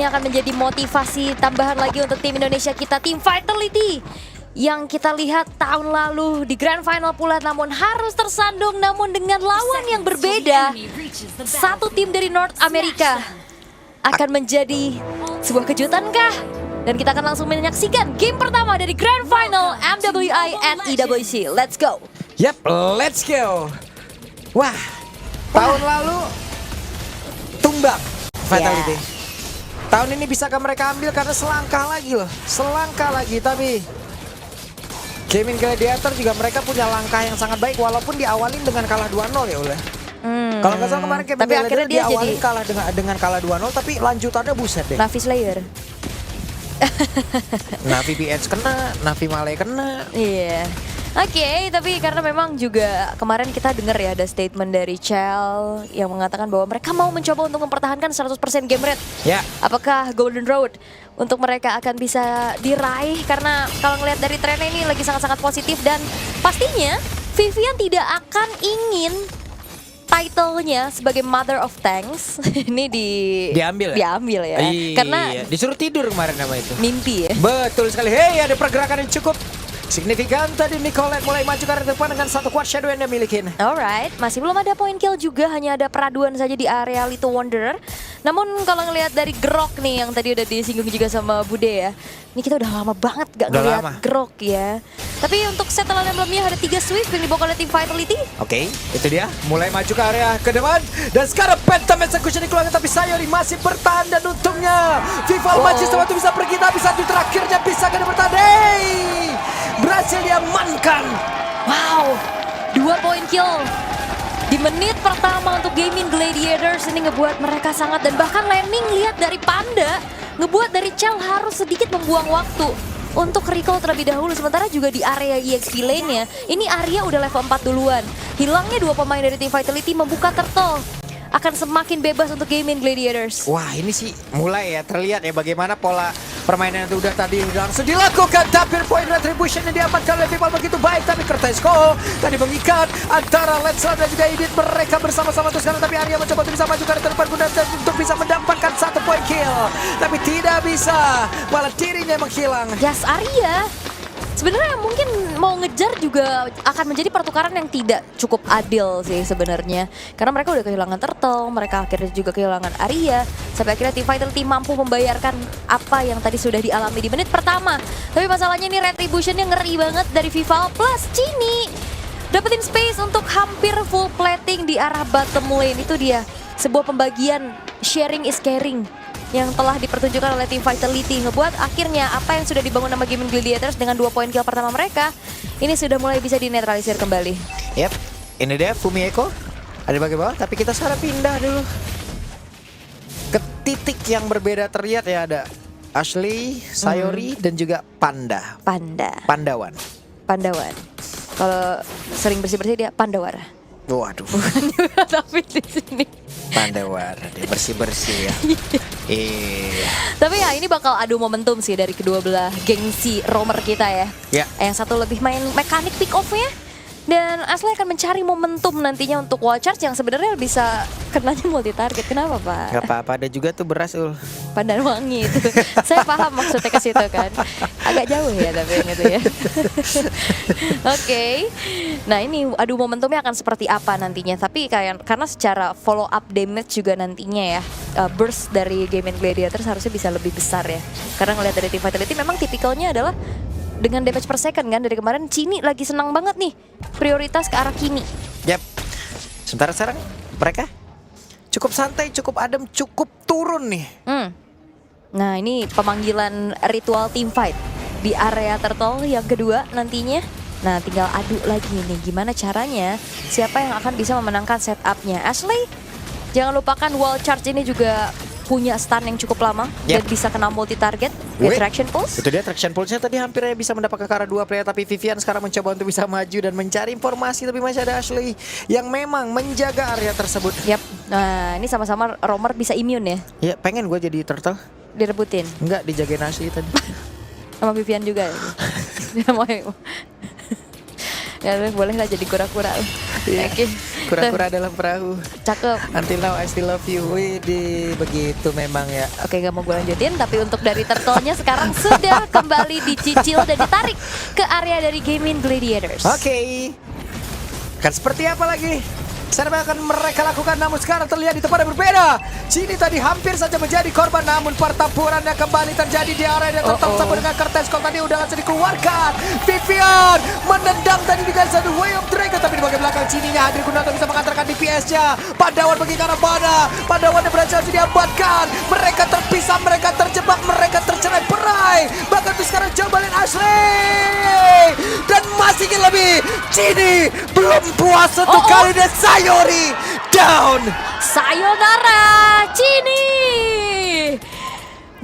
Ini akan menjadi motivasi tambahan lagi untuk tim Indonesia kita, tim Vitality. Yang kita lihat tahun lalu di Grand Final pula, namun harus tersandung, namun dengan lawan yang berbeda. Satu tim dari North America akan menjadi sebuah kejutan kah? Dan kita akan langsung menyaksikan game pertama dari Grand Final MWI and EWC. Let's go. Yap, let's go. Wah, tahun lalu tumbang Vitality. Tahun ini bisakah mereka ambil karena selangkah lagi loh. Selangkah lagi, tapi Gaming Gladiator juga mereka punya langkah yang sangat baik walaupun diawalin dengan kalah 2-0 ya Ule. Kalau nggak salah kemarin Gaming Gladiator diawalin kalah dengan kalah 2-0 tapi lanjutannya buset deh. Navi Slayer. Navi BH kena, Navi Male kena. Iya. Oke, tapi karena memang juga kemarin kita dengar ya ada statement dari Chell yang mengatakan bahwa mereka mau mencoba untuk mempertahankan 100% game rate. Ya. Apakah Golden Road untuk mereka akan bisa diraih? Karena kalau ngelihat dari trennya ini lagi sangat-sangat positif dan pastinya Vivian tidak akan ingin title-nya sebagai Mother of Tanks ini diambil ya. Iya, Karena disuruh tidur kemarin nama itu. Mimpi ya. Betul sekali. Hey, ada pergerakan yang cukup signifikan tadi. Nicolette mulai maju ke arah depan dengan satu quad shadow yang dia milikin. Alright, masih belum ada point kill juga, hanya ada peraduan saja di area Little Wanderer. Namun kalau ngelihat dari Grok nih yang tadi udah disinggung juga sama Bude ya, ini kita udah lama banget gak ngeliat Grok ya. Tapi untuk setelan emblemnya ada 3 Swift yang dibawa oleh tim Vitality. Oke, itu dia. Mulai maju ke area ke depan. Dan sekarang Phantom Execution dikeluarkan, tapi Sayori masih bertahan dan untungnya Vival Magista waktu bisa pergi, tapi satu terakhirnya bisa gak bertahan. Hey! Berhasil diamankan. Wow, 2 point kill di menit pertama untuk Gaming Gladiators. Ini ngebuat mereka sangat, dan bahkan landing lihat dari Panda ngebuat dari Chell harus sedikit membuang waktu untuk recall terlebih dahulu. Sementara juga di area EXP lane-nya, ini Arya udah level 4 duluan. Hilangnya 2 pemain dari tim Vitality membuka Turtle akan semakin bebas untuk Gaming Gladiators. Wah, ini sih mulai ya terlihat ya bagaimana pola permainan itu udah tadi langsung dilakukan. Tapi point retribution yang diamankan oleh Vival begitu baik, tapi Kertesko tadi mengikat antara Letsel dan juga Edith, mereka bersama-sama terus sekarang. Tapi Arya mencoba untuk bisa maju ke depan untuk bisa mendapatkan 1 point kill, tapi tidak bisa, malah dirinya menghilang. Yes, Arya sebenarnya mungkin mau ngejar juga akan menjadi pertukaran yang tidak cukup adil sih sebenarnya. Karena mereka udah kehilangan Turtle, mereka akhirnya juga kehilangan Arya. Sampai akhirnya tim Vitality mampu membayarkan apa yang tadi sudah dialami di menit pertama. Tapi masalahnya ini retributionnya ngeri banget dari Vival plus Cini. Dapetin space untuk hampir full plating di arah bottom lane. Itu dia, sebuah pembagian sharing is caring yang telah dipertunjukkan oleh tim Vitality, ngebuat akhirnya apa yang sudah dibangun sama Gaming Gladiators dengan 2 point kill pertama mereka ini sudah mulai bisa dinetralisir kembali. Yap, ini dia Fumieko ada di bagian bawah, tapi kita sekarang pindah dulu ke titik yang berbeda. Terlihat ya ada Ashley, Sayori dan juga Pandawan. Kalau sering bersih-bersih dia Pandawara. Waduh. Bukan juga tapi di sini Pandawara dia bersih-bersih ya. Iya. Tapi ya ini bakal adu momentum sih dari kedua belah gengsi roamer kita ya. Ya. Yang satu lebih main mekanik pick off-nya, dan Ashley akan mencari momentum nantinya untuk wall charge yang sebenarnya bisa kenanya multi target. Kenapa Pak? Gak apa-apa, ada juga tuh beras Pandan wangi itu. Saya paham maksudnya ke situ kan. Agak jauh ya tapi yang itu ya. Oke. Nah ini adu momentumnya akan seperti apa nantinya. Tapi karena secara follow up damage juga nantinya ya, burst dari Gaming Gladiators harusnya bisa lebih besar ya. Karena ngelihat dari tim Vitality memang tipikalnya adalah dengan damage per second kan. Dari kemarin Cini lagi senang banget nih prioritas ke arah Kimi. Yap. Sementara sekarang mereka cukup santai, cukup adem, cukup turun nih. Nah ini pemanggilan ritual team fight di area Turtle yang kedua nantinya. Nah tinggal adu lagi nih gimana caranya, siapa yang akan bisa memenangkan setupnya. Ashley, jangan lupakan wall charge ini juga punya stun yang cukup lama dan bisa kena multi target. Traction Pulse. Itu dia Traction Pulse-nya tadi hampir bisa mendapatkan ke arah 2 player, tapi Vivian sekarang mencoba untuk bisa maju dan mencari informasi, tapi masih ada Ashley yang memang menjaga area tersebut. Yap. Nah ini sama-sama roamer bisa immune ya. Ya pengen gue jadi turtle. Direbutin. Enggak, dijagain Ashley tadi. Sama Vivian juga ya. Ya boleh lah jadi kura-kura. Oke. Kura-kura dalam perahu. Cakep. Until now I still love you. Widih, begitu memang ya. Oke, gak mau gue lanjutin, tapi untuk dari turtle-nya sekarang sudah kembali dicicil dan ditarik ke area dari Gaming Gladiators. Oke. Kan seperti apa lagi? Serba akan mereka lakukan, namun sekarang terlihat di tempat yang berbeda. Cini tadi hampir saja menjadi korban, namun pertempurannya kembali terjadi di area yang tetap sama dengan kertas. Kok tadi udah langsung dikeluarkan. Vivian menendang tadi dengan satu Way of Dragon, tapi di bagian belakang Cininya hadir guna untuk bisa mengantarkan DPS-nya. Pandawan bagi ke arah mana? Pandawan yang berhasil diamankan. Mereka terpisah, mereka terjebak, mereka tercerai berai. Bahkan tuh sekarang jauh balik Ashley. Dan masih ingin lebih. Cini belum puas untuk kali ini. Sayori down. Sayonara Cini.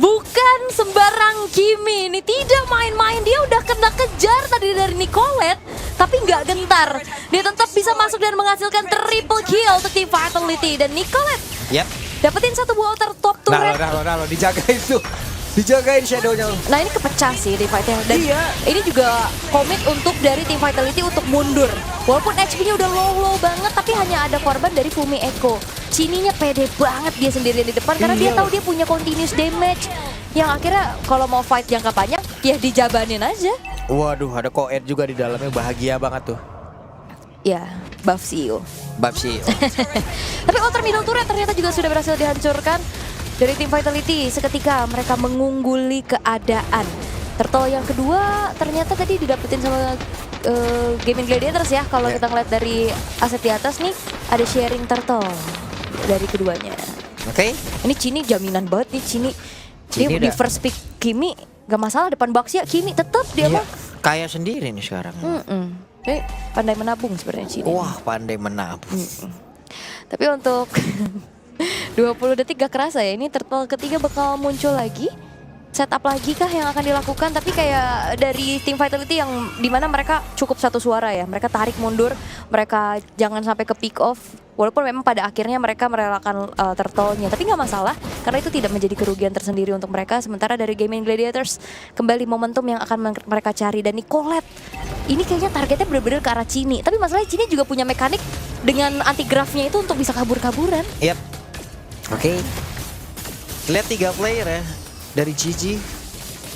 Bukan sembarang Kimi, ini tidak main-main. Dia udah kena kejar tadi dari Nicolette, tapi nggak gentar. Dia tetap bisa masuk dan menghasilkan triple kill untuk tim Vitality. Dan Nicolette dapetin satu buah top turret. Nah, dijagain tuh. Dijagain shadownya. Nah ini kepecah sih di fightnya. Dan ini juga komit untuk dari tim Vitality untuk mundur. Walaupun HP-nya udah low banget, tapi hanya ada korban dari Fumi Echo. Cininya pede banget dia sendirian di depan karena dia tahu dia punya continuous damage. Yang akhirnya kalau mau fight jangka panjang, ya dijabanin aja. Waduh, ada Koed juga di dalamnya, bahagia banget tuh. Ya, buff CEO. Buff CEO. Tapi Ultra Middle Turret ternyata juga sudah berhasil dihancurkan dari tim Vitality seketika mereka mengungguli keadaan. Turtle yang kedua ternyata tadi didapetin sama Gaming Gladiators ya. Kalau kita ngeliat dari aset di atas nih, ada sharing turtle dari keduanya. Oke. Ini Cini jaminan banget nih Cini. Dia di first pick Kimi gak masalah, depan box ya Kimi tetap dia mah. Kaya sendiri nih sekarang. Pandai menabung sebenarnya Cini. Wah, pandai menabung. Tapi untuk 20 detik gak kerasa ya, ini turtle ketiga bakal muncul lagi. Setup lagi kah yang akan dilakukan, tapi kayak dari tim Vitality yang dimana mereka cukup satu suara ya. Mereka tarik mundur, mereka jangan sampai ke pick off. Walaupun memang pada akhirnya mereka merelakan turtle-nya, tapi nggak masalah karena itu tidak menjadi kerugian tersendiri untuk mereka. Sementara dari Gaming Gladiators kembali momentum yang akan mereka cari. Dan Nicolette ini kayaknya targetnya benar-benar ke arah Cini. Tapi masalahnya Cini juga punya mekanik dengan anti-grafnya itu untuk bisa kabur-kaburan. Yap. Oke. Lihat 3 player ya dari GG.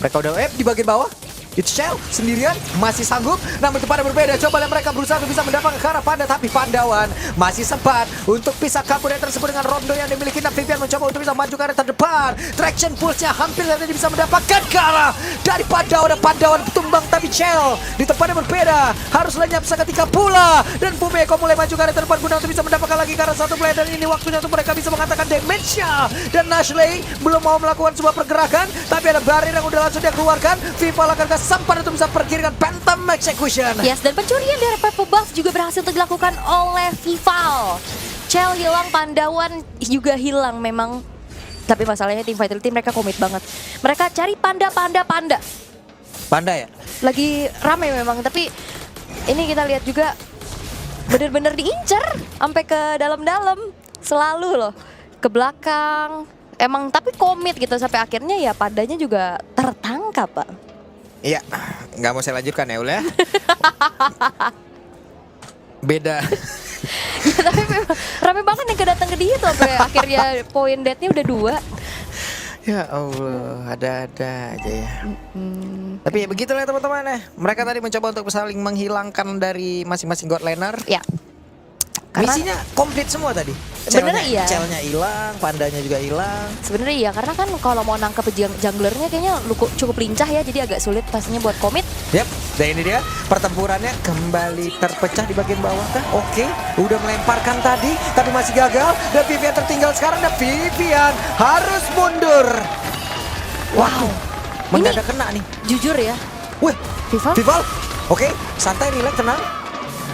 Mereka udah di bagian bawah. It's Shell sendirian masih sanggup, namun tempat yang berbeda. Coba lihat mereka berusaha untuk bisa mendapatkan ke arah Panda, tapi Pandawan masih sempat untuk bisa kabur yang tersebut dengan rondo yang dimiliki. Nah, Vivian mencoba untuk bisa maju ke arah terdepan. Traction pulse-nya hampir saja bisa mendapatkan ke arah dari Pandawan, dan Pandawan tumbang, tapi Shell di tempat yang berbeda harus lenyap seketika pula. Dan Fumeko mulai maju ke arah terdepan guna untuk bisa mendapatkan lagi ke arah satu player, dan ini waktunya untuk mereka bisa mengatakan damage-nya. Dan Ashley belum mau melakukan sebuah pergerakan, tapi ada barrier yang udah langsung dia keluarkan. Vival akan sempat untuk bisa pergi dengan Phantom Execution. Yes, dan pencurian dari purple buff juga berhasil dilakukan oleh Vival. Chell hilang, Pandawan juga hilang memang. Tapi masalahnya tim Vitality mereka komit banget. Mereka cari Panda ya? Lagi rame memang, tapi ini kita lihat juga bener-bener diincar sampai ke dalam-dalam. Selalu loh, ke belakang. Emang tapi komit gitu sampai akhirnya ya Pandanya juga tertangkap, Pak. Iya, nggak mau saya lanjutkan ya, Ul ya. Beda. Ya tapi memang rame banget yang kedatang ke dia tuh sampai akhirnya poin deadnya udah 2. Ya Allah, ada-ada aja ya. Tapi ya begitulah teman-teman ya. Mereka tadi mencoba untuk saling menghilangkan dari masing-masing god laner. Ya. Karena misinya komplit semua tadi. Sebenarnya iya. Cellnya hilang, Pandanya juga hilang. Sebenarnya iya, karena kan kalau mau nangkep junglernya kayaknya cukup lincah ya, jadi agak sulit pastinya buat komit. Yap, dan ini dia pertempurannya kembali terpecah di bagian bawah kah? Oke, udah melemparkan tadi, tapi masih gagal. Dan Vivian tertinggal sekarang, dan Vivian harus mundur. Wow, mendadak kena nih. Jujur ya. Wih, Vival. Oke, santai, relax, tenang.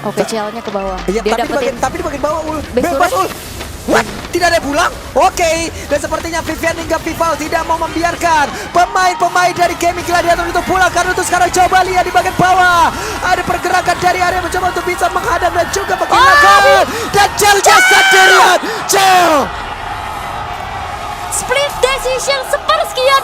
Oke, Cellnya ke bawah. Iya, dia dapetin. Tapi di bagian bawah, Ul. Bebas, Ul. What? Tidak ada pulang? Oke. Dan sepertinya Vivian hingga Vival tidak mau membiarkan pemain-pemain dari Gaming Gladiator itu pulang. Karena itu sekarang coba lihat di bagian bawah. Ada pergerakan dari area mencoba untuk bisa menghadang dan juga menghilangkan. Dan Cell-nya sendirian. Cell! Split decision sepersekian